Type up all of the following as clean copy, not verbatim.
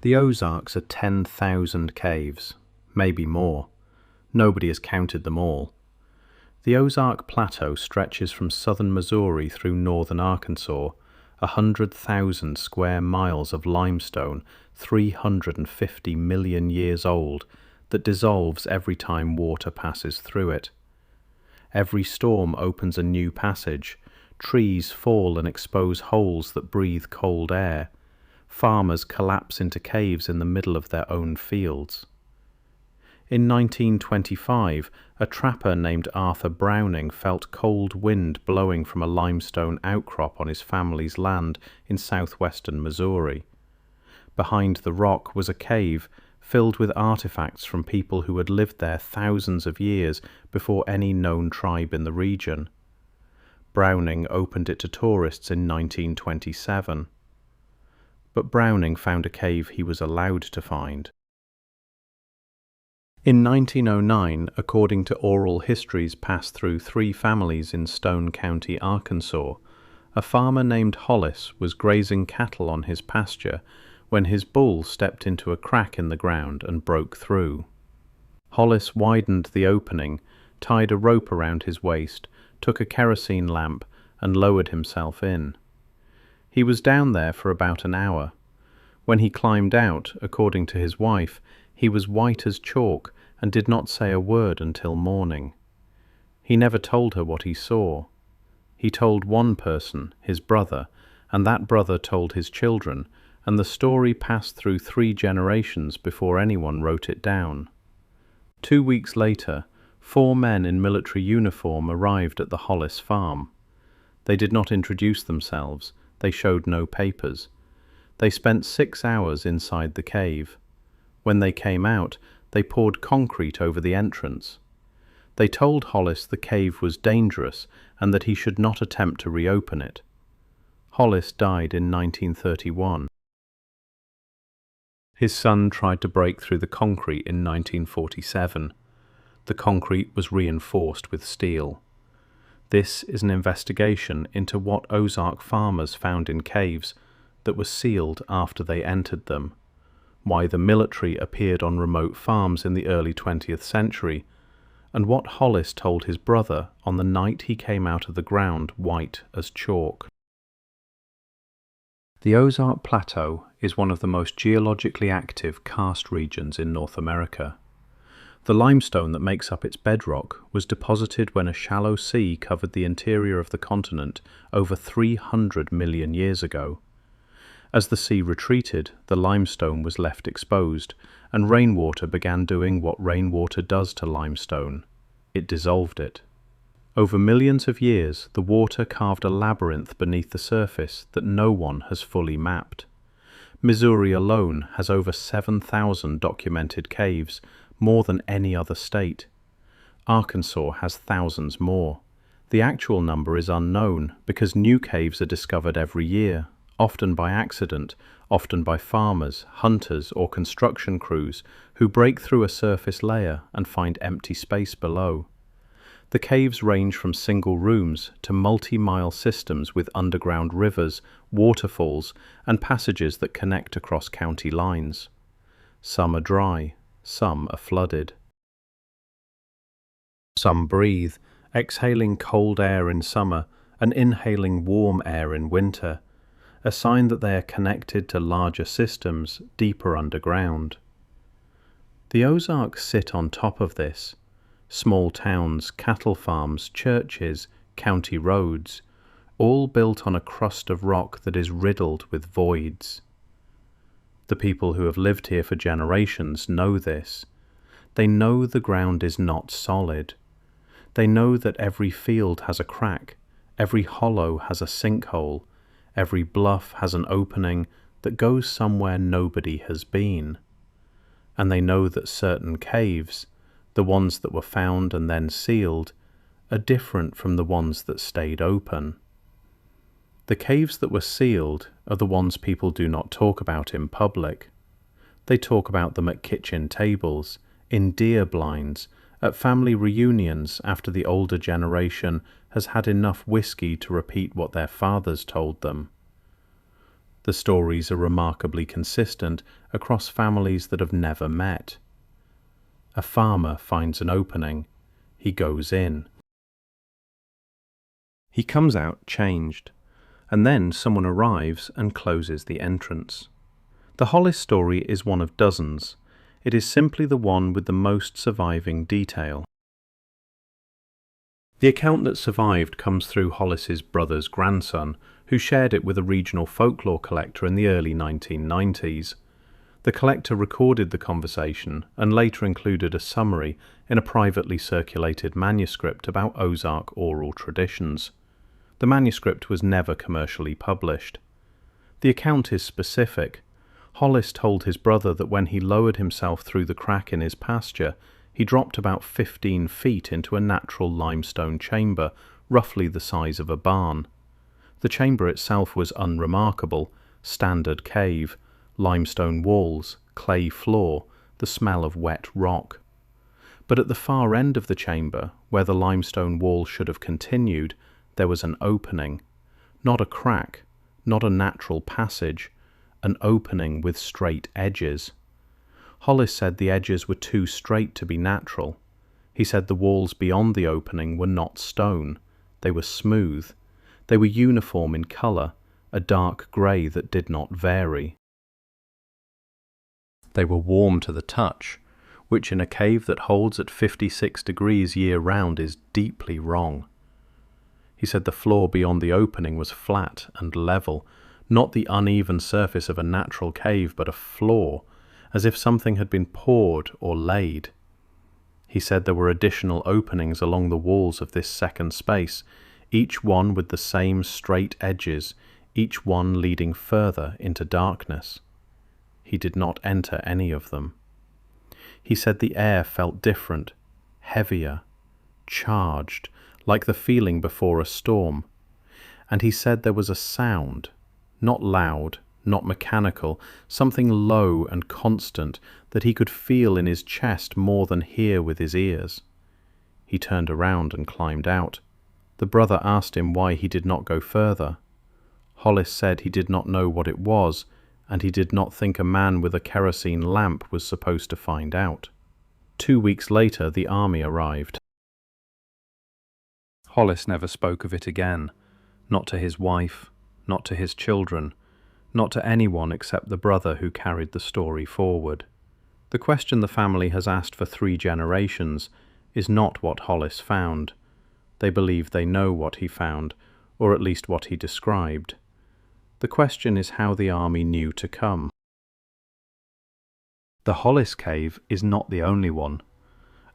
The Ozarks are 10,000 caves, maybe more. Nobody has counted them all. The Ozark Plateau stretches from southern Missouri through northern Arkansas, 100,000 square miles of limestone, 350 million years old, that dissolves every time water passes through it. Every storm opens a new passage. Trees fall and expose holes that breathe cold air. Farmers collapse into caves in the middle of their own fields. In 1925, a trapper named Arthur Browning felt cold wind blowing from a limestone outcrop on his family's land in southwestern Missouri. Behind the rock was a cave filled with artifacts from people who had lived there thousands of years before any known tribe in the region. Browning opened it to tourists in 1927. But Browning found a cave he was allowed to find. In 1909, according to oral histories passed through 3 families in Stone County, Arkansas, a farmer named Hollis was grazing cattle on his pasture when his bull stepped into a crack in the ground and broke through. Hollis widened the opening, tied a rope around his waist, took a kerosene lamp, and lowered himself in. He was down there for about an hour. When he climbed out, according to his wife, he was white as chalk and did not say a word until morning. He never told her what he saw. He told one person, his brother, and that brother told his children, and the story passed through 3 generations before anyone wrote it down. 2 weeks later, 4 men in military uniform arrived at the Hollis farm. They did not introduce themselves. They showed no papers. They spent 6 hours inside the cave. When they came out, they poured concrete over the entrance. They told Hollis the cave was dangerous and that he should not attempt to reopen it. Hollis died in 1931. His son tried to break through the concrete in 1947. The concrete was reinforced with steel. This is an investigation into what Ozark farmers found in caves that were sealed after they entered them, why the military appeared on remote farms in the early 20th century, and what Hollis told his brother on the night he came out of the ground white as chalk. The Ozark Plateau is one of the most geologically active karst regions in North America. The limestone that makes up its bedrock was deposited when a shallow sea covered the interior of the continent over 300 million years ago. As the sea retreated, the limestone was left exposed, and rainwater began doing what rainwater does to limestone. It dissolved it. Over millions of years, the water carved a labyrinth beneath the surface that no one has fully mapped. Missouri alone has over 7,000 documented caves, more than any other state. Arkansas has thousands more. The actual number is unknown because new caves are discovered every year, often by accident, often by farmers, hunters, or construction crews who break through a surface layer and find empty space below. The caves range from single rooms to multi-mile systems with underground rivers, waterfalls, and passages that connect across county lines. Some are dry, some are flooded. Some breathe, exhaling cold air in summer and inhaling warm air in winter, a sign that they are connected to larger systems deeper underground. The Ozarks sit on top of this. Small towns, cattle farms, churches, county roads, all built on a crust of rock that is riddled with voids. The people who have lived here for generations know this. They know the ground is not solid. They know that every field has a crack, every hollow has a sinkhole, every bluff has an opening that goes somewhere nobody has been. And they know that certain caves, the ones that were found and then sealed, are different from the ones that stayed open. The caves that were sealed are the ones people do not talk about in public. They talk about them at kitchen tables, in deer blinds, at family reunions after the older generation has had enough whiskey to repeat what their fathers told them. The stories are remarkably consistent across families that have never met. A farmer finds an opening. He goes in. He comes out changed, and then someone arrives and closes the entrance. The Hollis story is one of dozens. It is simply the one with the most surviving detail. The account that survived comes through Hollis's brother's grandson, who shared it with a regional folklore collector in the early 1990s. The collector recorded the conversation and later included a summary in a privately circulated manuscript about Ozark oral traditions. The manuscript was never commercially published. The account is specific. Hollis told his brother that when he lowered himself through the crack in his pasture, he dropped about 15 feet into a natural limestone chamber, roughly the size of a barn. The chamber itself was unremarkable: standard cave, limestone walls, clay floor, the smell of wet rock. But at the far end of the chamber, where the limestone wall should have continued, there was an opening. Not a crack, not a natural passage, an opening with straight edges. Hollis said the edges were too straight to be natural. He said the walls beyond the opening were not stone. They were smooth. They were uniform in colour, a dark grey that did not vary. They were warm to the touch, which in a cave that holds at 56 degrees year-round is deeply wrong. He said the floor beyond the opening was flat and level, not the uneven surface of a natural cave, but a floor, as if something had been poured or laid. He said there were additional openings along the walls of this second space, each one with the same straight edges, each one leading further into darkness. He did not enter any of them. He said the air felt different, heavier, charged, like the feeling before a storm. And he said there was a sound, not loud, not mechanical, something low and constant that he could feel in his chest more than hear with his ears. He turned around and climbed out. The brother asked him why he did not go further. Hollis said he did not know what it was, and he did not think a man with a kerosene lamp was supposed to find out. 2 weeks later, the army arrived. Hollis never spoke of it again, not to his wife, not to his children, not to anyone except the brother who carried the story forward. The question the family has asked for 3 generations is not what Hollis found. They believe they know what he found, or at least what he described. The question is how the army knew to come. The Hollis Cave is not the only one.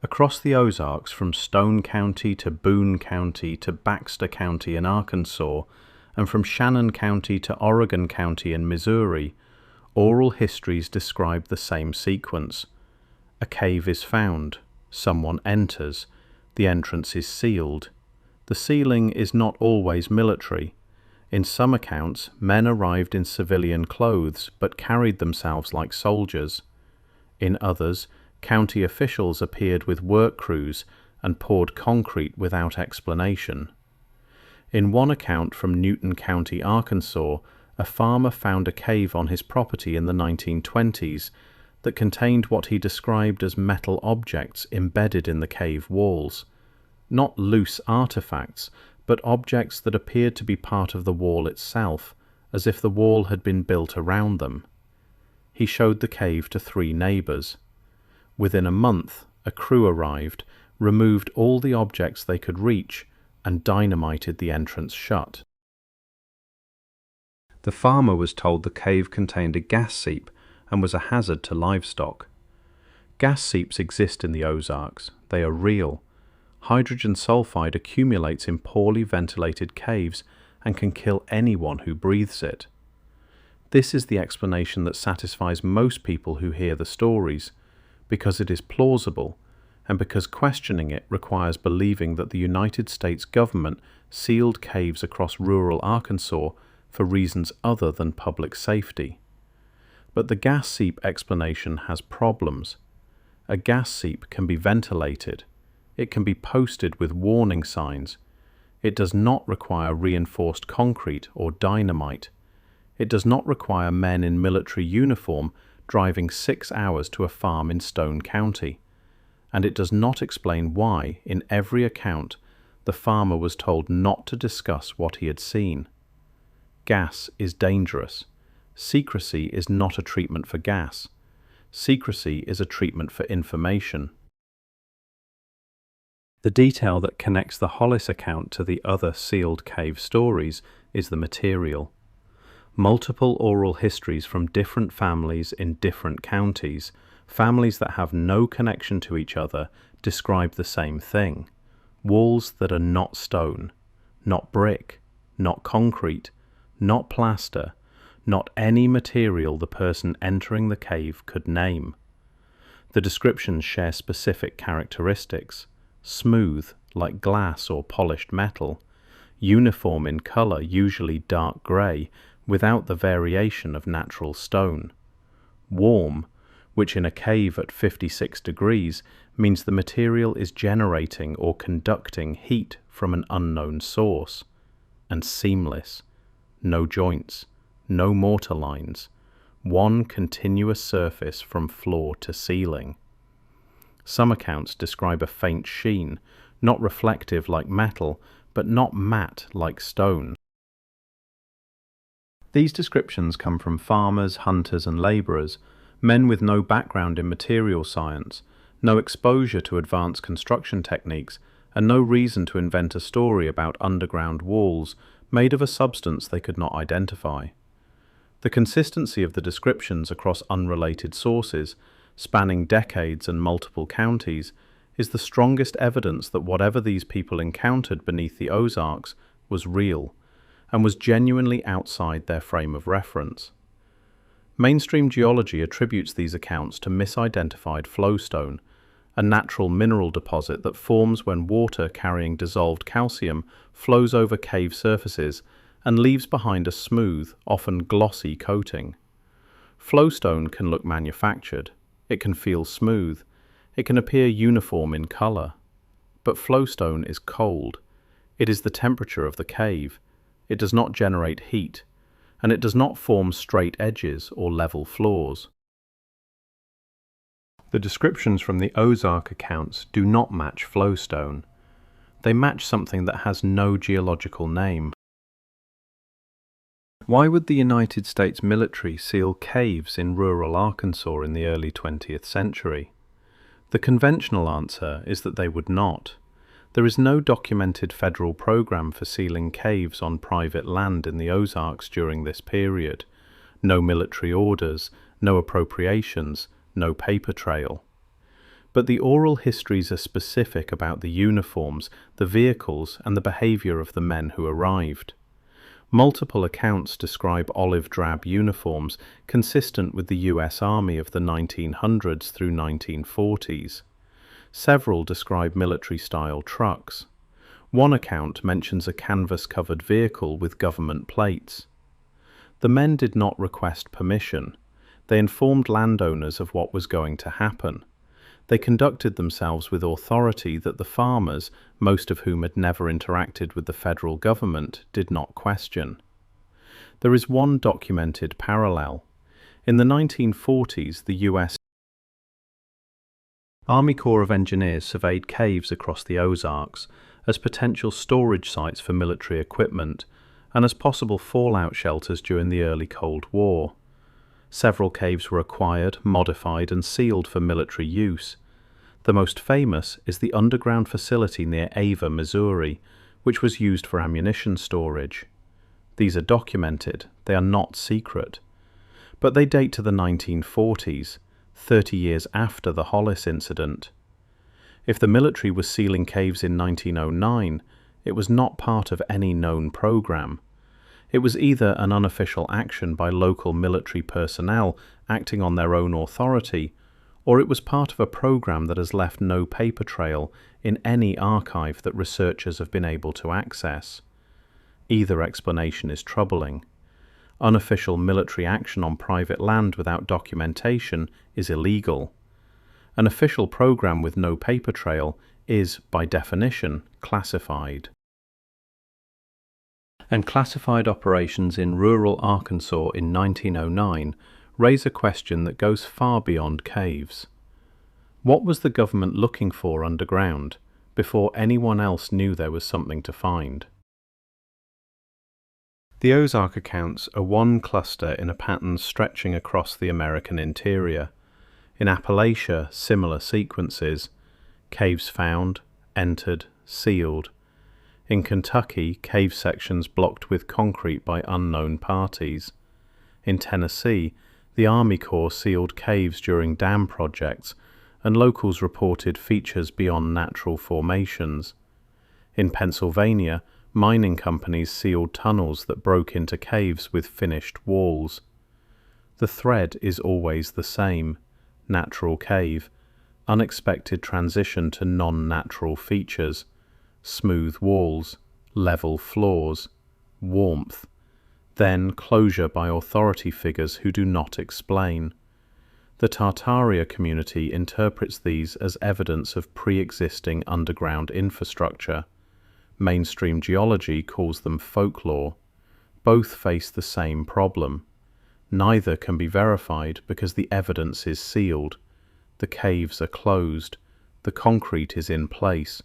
Across the Ozarks, from Stone County to Boone County to Baxter County in Arkansas, and from Shannon County to Oregon County in Missouri, oral histories describe the same sequence. A cave is found, someone enters, the entrance is sealed. The sealing is not always military. In some accounts, men arrived in civilian clothes but carried themselves like soldiers. In others, county officials appeared with work crews and poured concrete without explanation. In one account from Newton County, Arkansas, a farmer found a cave on his property in the 1920s that contained what he described as metal objects embedded in the cave walls. Not loose artifacts, but objects that appeared to be part of the wall itself, as if the wall had been built around them. He showed the cave to 3 neighbours. Within a month, a crew arrived, removed all the objects they could reach, and dynamited the entrance shut. The farmer was told the cave contained a gas seep and was a hazard to livestock. Gas seeps exist in the Ozarks. They are real. Hydrogen sulfide accumulates in poorly ventilated caves and can kill anyone who breathes it. This is the explanation that satisfies most people who hear the stories, because it is plausible, and because questioning it requires believing that the United States government sealed caves across rural Arkansas for reasons other than public safety. But the gas seep explanation has problems. A gas seep can be ventilated. It can be posted with warning signs. It does not require reinforced concrete or dynamite. It does not require men in military uniform driving 6 hours to a farm in Stone County, and it does not explain why, in every account, the farmer was told not to discuss what he had seen. Gas is dangerous. Secrecy is not a treatment for gas. Secrecy is a treatment for information. The detail that connects the Hollis account to the other sealed cave stories is the material. Multiple oral histories from different families in different counties, families that have no connection to each other, describe the same thing. Walls that are not stone, not brick, not concrete, not plaster, not any material the person entering the cave could name. The descriptions share specific characteristics: smooth, like glass or polished metal; uniform in color, usually dark gray, without the variation of natural stone; warm, which in a cave at 56 degrees means the material is generating or conducting heat from an unknown source; and seamless, no joints, no mortar lines, one continuous surface from floor to ceiling. Some accounts describe a faint sheen, not reflective like metal, but not matte like stone. These descriptions come from farmers, hunters, and labourers, men with no background in material science, no exposure to advanced construction techniques, and no reason to invent a story about underground walls made of a substance they could not identify. The consistency of the descriptions across unrelated sources, spanning decades and multiple counties, is the strongest evidence that whatever these people encountered beneath the Ozarks was real, and was genuinely outside their frame of reference. Mainstream geology attributes these accounts to misidentified flowstone, a natural mineral deposit that forms when water carrying dissolved calcium flows over cave surfaces and leaves behind a smooth, often glossy coating. Flowstone can look manufactured, it can feel smooth, it can appear uniform in color. But flowstone is cold. It is the temperature of the cave. It does not generate heat, and it does not form straight edges or level floors. The descriptions from the Ozark accounts do not match flowstone. They match something that has no geological name. Why would the United States military seal caves in rural Arkansas in the early 20th century? The conventional answer is that they would not. There is no documented federal program for sealing caves on private land in the Ozarks during this period. No military orders, no appropriations, no paper trail. But the oral histories are specific about the uniforms, the vehicles, and the behavior of the men who arrived. Multiple accounts describe olive drab uniforms consistent with the US Army of the 1900s through 1940s. Several describe military-style trucks. One account mentions a canvas-covered vehicle with government plates. The men did not request permission. They informed landowners of what was going to happen. They conducted themselves with authority that the farmers, most of whom had never interacted with the federal government, did not question. There is one documented parallel. In the 1940s, the US Army Corps of Engineers surveyed caves across the Ozarks as potential storage sites for military equipment and as possible fallout shelters during the early Cold War. Several caves were acquired, modified, and sealed for military use. The most famous is the underground facility near Ava, Missouri, which was used for ammunition storage. These are documented, they are not secret. But they date to the 1940s, 30 years after the Hollis incident. If the military was sealing caves in 1909, it was not part of any known program. It was either an unofficial action by local military personnel acting on their own authority, or it was part of a program that has left no paper trail in any archive that researchers have been able to access. Either explanation is troubling. Unofficial military action on private land without documentation is illegal. An official program with no paper trail is, by definition, classified. And classified operations in rural Arkansas in 1909 raise a question that goes far beyond caves. What was the government looking for underground before anyone else knew there was something to find? The Ozark accounts are one cluster in a pattern stretching across the American interior. In Appalachia, similar sequences: caves found, entered, sealed. In Kentucky, cave sections blocked with concrete by unknown parties. In Tennessee, the Army Corps sealed caves during dam projects, and locals reported features beyond natural formations. In Pennsylvania, mining companies sealed tunnels that broke into caves with finished walls. The thread is always the same: natural cave, unexpected transition to non-natural features, smooth walls, level floors, warmth, then closure by authority figures who do not explain. The Tartaria community interprets these as evidence of pre-existing underground infrastructure. Mainstream geology calls them folklore. Both face the same problem. Neither can be verified because the evidence is sealed. The caves are closed. The concrete is in place.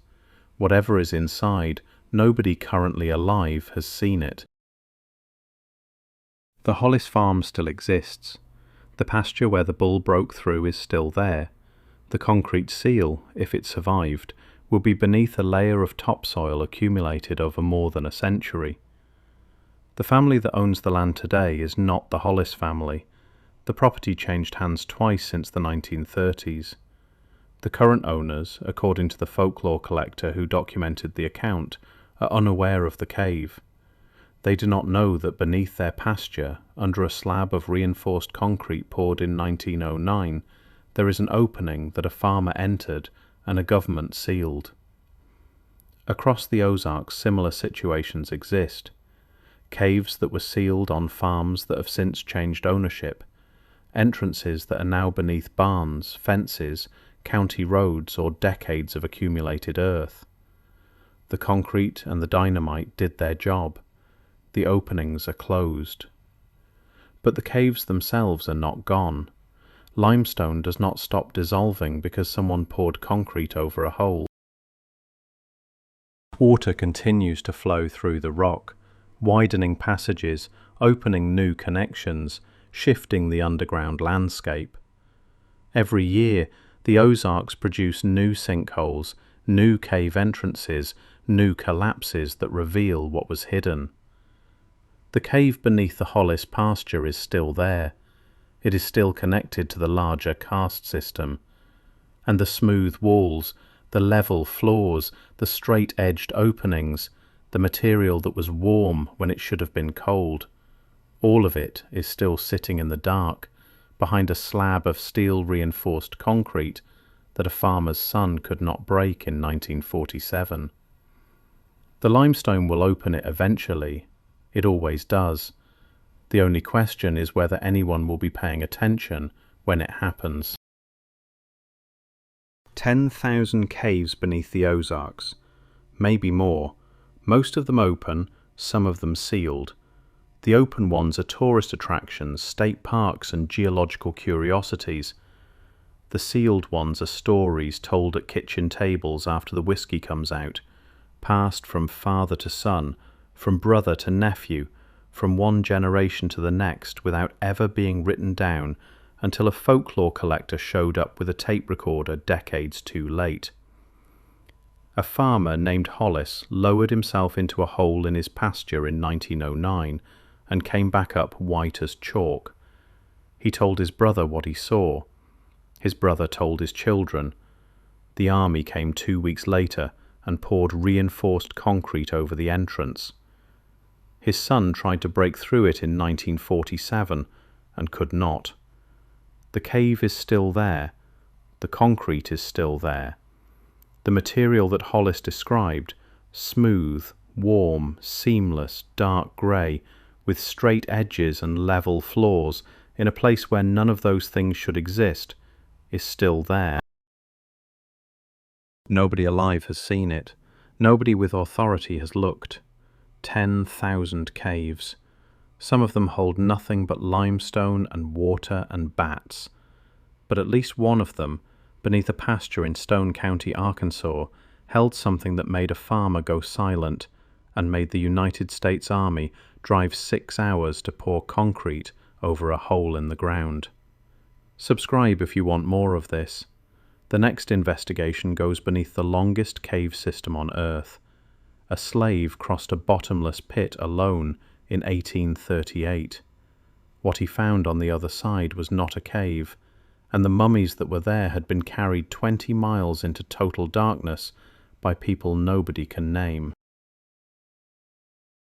Whatever is inside, nobody currently alive has seen it. The Hollis farm still exists. The pasture where the bull broke through is still there. The concrete seal, if it survived, will be beneath a layer of topsoil accumulated over more than a century. The family that owns the land today is not the Hollis family. The property changed hands twice since the 1930s. The current owners, according to the folklore collector who documented the account, are unaware of the cave. They do not know that beneath their pasture, under a slab of reinforced concrete poured in 1909, there is an opening that a farmer entered and a government sealed. Across the Ozarks, similar situations exist. Caves that were sealed on farms that have since changed ownership, entrances that are now beneath barns, fences, county roads, or decades of accumulated earth. The concrete and the dynamite did their job. The openings are closed. But the caves themselves are not gone. Limestone does not stop dissolving because someone poured concrete over a hole. Water continues to flow through the rock, widening passages, opening new connections, shifting the underground landscape. Every year, the Ozarks produce new sinkholes, new cave entrances, new collapses that reveal what was hidden. The cave beneath the Hollis pasture is still there. It is still connected to the larger karst system. And the smooth walls, the level floors, the straight-edged openings, the material that was warm when it should have been cold, all of it is still sitting in the dark, behind a slab of steel-reinforced concrete that a farmer's son could not break in 1947. The limestone will open it eventually. It always does. The only question is whether anyone will be paying attention when it happens. 10,000 caves beneath the Ozarks, maybe more, most of them open, some of them sealed. The open ones are tourist attractions, state parks, and geological curiosities. The sealed ones are stories told at kitchen tables after the whiskey comes out, passed from father to son, from brother to nephew, from one generation to the next without ever being written down until a folklore collector showed up with a tape recorder decades too late. A farmer named Hollis lowered himself into a hole in his pasture in 1909 and came back up white as chalk. He told his brother what he saw. His brother told his children. The army came 2 weeks later and poured reinforced concrete over the entrance. His son tried to break through it in 1947 and could not. The cave is still there. The concrete is still there. The material that Hollis described, smooth, warm, seamless, dark grey, with straight edges and level floors, in a place where none of those things should exist, is still there. Nobody alive has seen it. Nobody with authority has looked. 10,000 caves. Some of them hold nothing but limestone and water and bats. But at least one of them, beneath a pasture in Stone County, Arkansas, held something that made a farmer go silent and made the United States Army drive 6 hours to pour concrete over a hole in the ground. Subscribe if you want more of this. The next investigation goes beneath the longest cave system on Earth. A slave crossed a bottomless pit alone in 1838. What he found on the other side was not a cave, and the mummies that were there had been carried 20 miles into total darkness by people nobody can name.